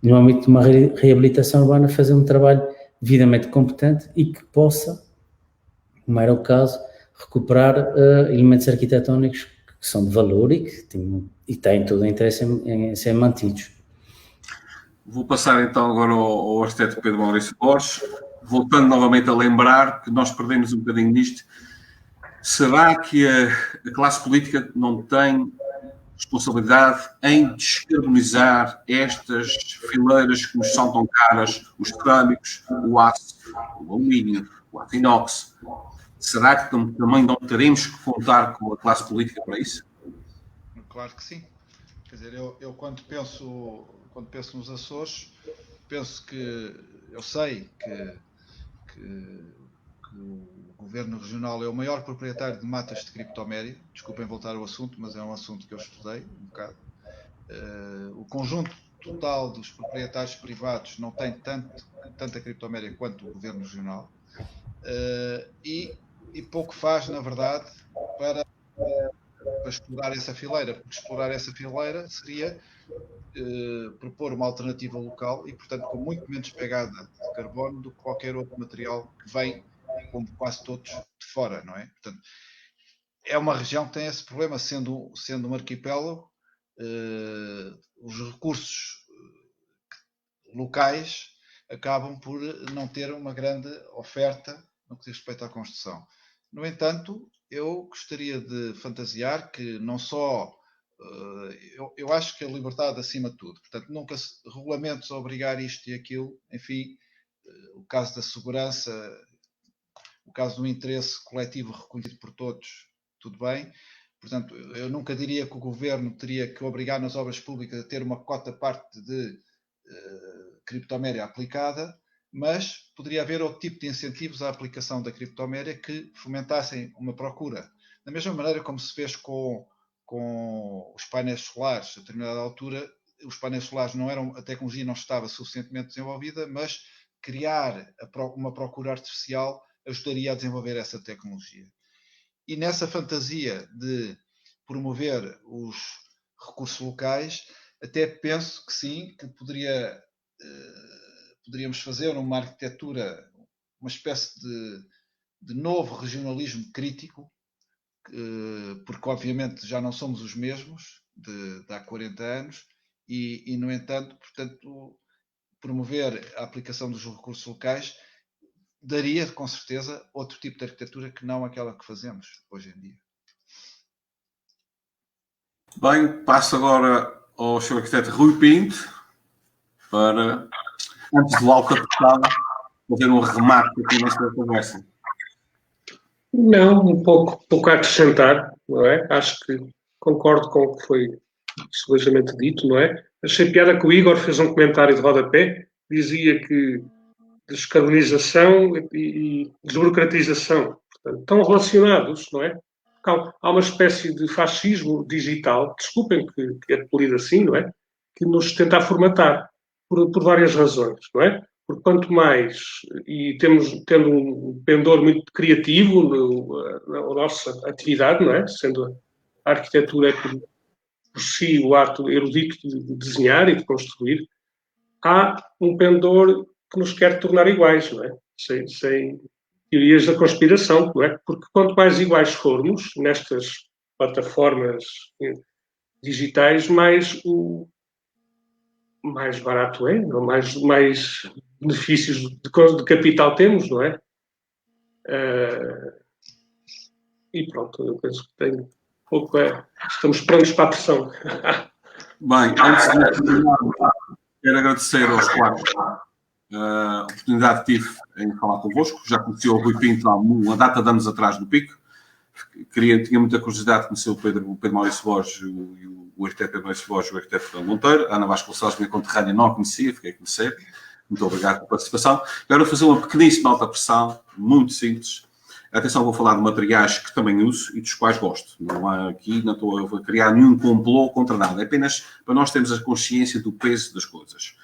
no âmbito de uma reabilitação urbana, fazer um trabalho devidamente competente e que possa, como era o caso, recuperar elementos arquitetónicos que são de valor e que têm todo o interesse em serem mantidos. Vou passar então agora ao arquiteto Pedro Maurício Borges, voltando novamente a lembrar que nós perdemos um bocadinho nisto. Será que a classe política não tem responsabilidade em descarbonizar estas fileiras que nos são tão caras, os cerâmicos, o aço, o alumínio, o aço inox? Será que também não teremos que contar com a classe política para isso? Claro que sim. Quer dizer, eu quando penso nos Açores, penso que eu sei que o Governo Regional é o maior proprietário de matas de criptoméria. Desculpem voltar ao assunto, mas é um assunto que eu estudei um bocado. O conjunto total dos proprietários privados não tem tanta criptomoeda quanto o governo regional, e pouco faz, na verdade, para explorar essa fileira, porque explorar essa fileira seria propor uma alternativa local e, portanto, com muito menos pegada de carbono do que qualquer outro material que vem, como quase todos, de fora, não é? Portanto, é uma região que tem esse problema, sendo um arquipélago, os recursos locais acabam por não ter uma grande oferta no que diz respeito à construção. No entanto, eu gostaria de fantasiar que não só... eu acho que a liberdade acima de tudo. Portanto, nunca regulamentos a obrigar isto e aquilo, enfim, o caso da segurança, o caso do interesse coletivo recolhido por todos, tudo bem. Portanto, eu nunca diria que o governo teria que obrigar nas obras públicas a ter uma cota-parte de criptomédia aplicada, mas poderia haver outro tipo de incentivos à aplicação da criptomédia que fomentassem uma procura. Da mesma maneira como se fez com os painéis solares, a determinada altura, os painéis solares a tecnologia não estava suficientemente desenvolvida, mas criar uma procura artificial ajudaria a desenvolver essa tecnologia. E nessa fantasia de promover os recursos locais, até penso que sim, que poderíamos fazer uma arquitetura, uma espécie de novo regionalismo crítico, porque obviamente já não somos os mesmos de há 40 anos e no entanto, portanto, promover a aplicação dos recursos locais daria, com certeza, outro tipo de arquitetura que não aquela que fazemos hoje em dia. Bem, passo agora ao Sr. Arquiteto Rui Pinto para, antes do álcool apertado, fazer um remate aqui nesta conversa. Não, um pouco a acrescentar, não é? Acho que concordo com o que foi suavemente dito, não é? Achei piada que o Igor fez um comentário de rodapé, dizia que descarbonização e desburocratização estão relacionados, não é? Há uma espécie de fascismo digital, desculpem que é polido assim, não é? Que nos tenta formatar por várias razões, não é? Porque quanto mais, e tendo um pendor muito criativo na nossa atividade, não é? Sendo a arquitetura é por si o ato erudito de desenhar e de construir, há um pendor que nos quer tornar iguais, não é? Sem teorias da conspiração, não é? Porque quanto mais iguais formos nestas plataformas digitais, mais barato é, mais benefícios de capital temos, não é? E pronto, eu penso que tenho pouco estamos prontos para a pressão. Bem, antes de terminar, quero agradecer aos quatro a oportunidade que tive em falar convosco. Já conheci o Rui Pinto há uma data de anos atrás no Pico. Tinha muita curiosidade de conhecer o Pedro Maurício Borges e o arquiteto Pedro Maurício Borges e o arquiteto Monteiro. A Ana Vasconcelos, minha conterrânea, não a conhecia, fiquei a conhecer. Muito obrigado pela participação. Agora vou fazer uma pequeníssima alta pressão, muito simples. Atenção, vou falar de materiais que também uso e dos quais gosto. Não estou a criar nenhum complô contra nada. É apenas para nós termos a consciência do peso das coisas.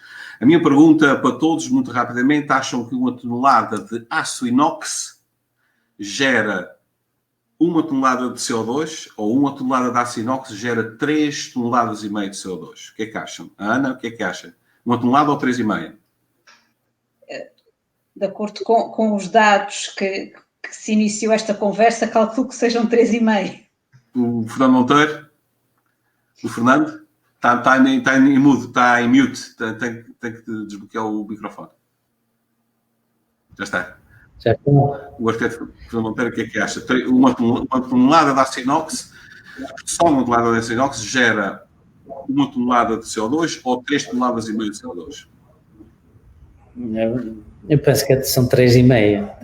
A minha pergunta para todos, muito rapidamente, acham que uma tonelada de aço inox gera 1 tonelada de CO2 ou 1 tonelada de aço inox gera 3,5 toneladas de CO2? O que é que acham? A Ana, o que é que acha? 1 tonelada ou 3,5? De acordo com os dados que se iniciou esta conversa, calculo que sejam 3,5. O Fernando Monteiro? O Fernando? Está em mudo, está em mute. Tem que desbloquear o microfone. Já está. Já está. O arquiteto Fernando Monteiro, o que é que acha? 1 tonelada de aço inox, só 1 tonelada de aço inox gera 1 tonelada de CO2 ou 3,5 toneladas de CO2? Eu penso que são 3,5.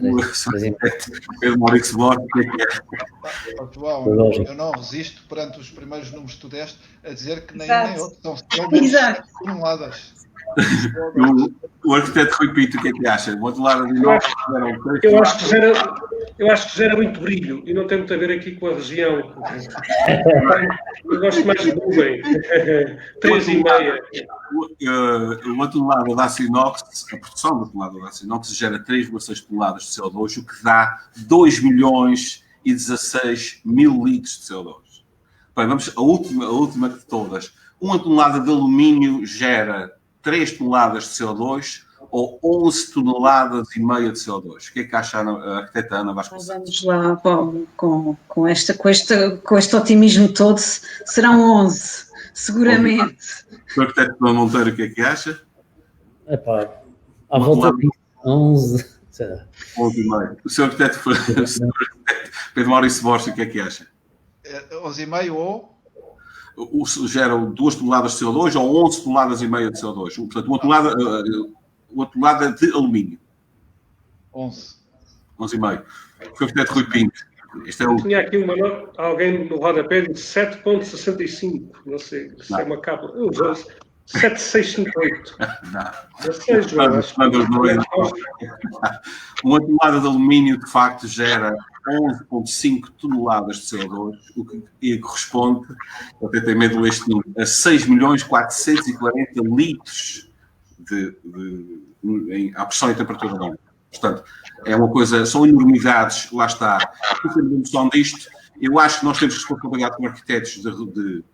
Pedro Maurício Borges, o que é? João, eu não resisto perante os primeiros números que tu deste a dizer que nem outros são toneladas. O arquiteto Rui Pinto, o que é que acha? Uma tonelada de inox eram 3 Eu acho que gera muito brilho e não tem muito a ver aqui com a região. Eu gosto mais de nuvem. 3,5. Uma tonelada de aço inox, a produção da tonelada de aço inox gera 3,6 toneladas de CO2, o que dá 2.016.000 litros de CO2. Bem, vamos à última de todas. Uma tonelada de alumínio gera 3 toneladas de CO2 ou 11 toneladas e meia de CO2. O que é que acha a arquiteta Ana Vasconcelos? Vamos lá, bom, com este otimismo todo, serão 11, seguramente. O arquiteto João Monteiro, o que é que acha? Epá, à volta de 11. 11 e meio. O seu arquiteto Pedro Maurício Borges, o que é que acha? 11,5 ou? Geram 2 toneladas de CO2 ou 11 toneladas e meia de CO2. Portanto, uma tonelada de alumínio. 11. 11,5. O seu arquiteto Rui Pinto. Este é o... Tinha aqui uma nota, alguém no rodapé de 7,65. Não sei, se é uma capa. 7,658. Não sei, João. Uma tonelada de alumínio, de facto, gera 11,5 toneladas de CO2, o que corresponde, eu até tenho medo deste número, a 6.440 litros à pressão e temperatura da onda. Portanto, é uma coisa, são enormidades, lá está. Por ter noção disto, eu acho que nós temos responsabilidade como arquitetos de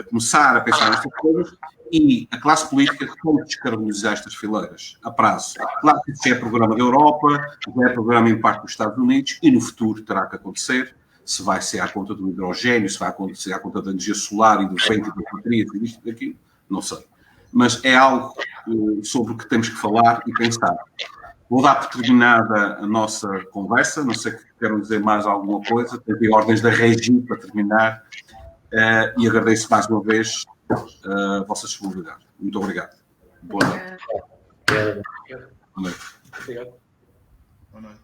começar a pensar nestas coisas e a classe política como descarbonizar estas fileiras a prazo. Claro que isso é programa da Europa, já é programa em parte dos Estados Unidos e no futuro terá que acontecer, se vai ser à conta do hidrogênio, se vai acontecer à conta da energia solar e do vento e das baterias e disto e daquilo, não sei. Mas é algo sobre o que temos que falar e pensar. Vou dar por terminada a nossa conversa, não sei se querem dizer mais alguma coisa, tenho ordens da Regi para terminar. E agradeço mais uma vez a vossa disponibilidade. Muito obrigado. Boa noite. Boa noite. Obrigado. Boa noite.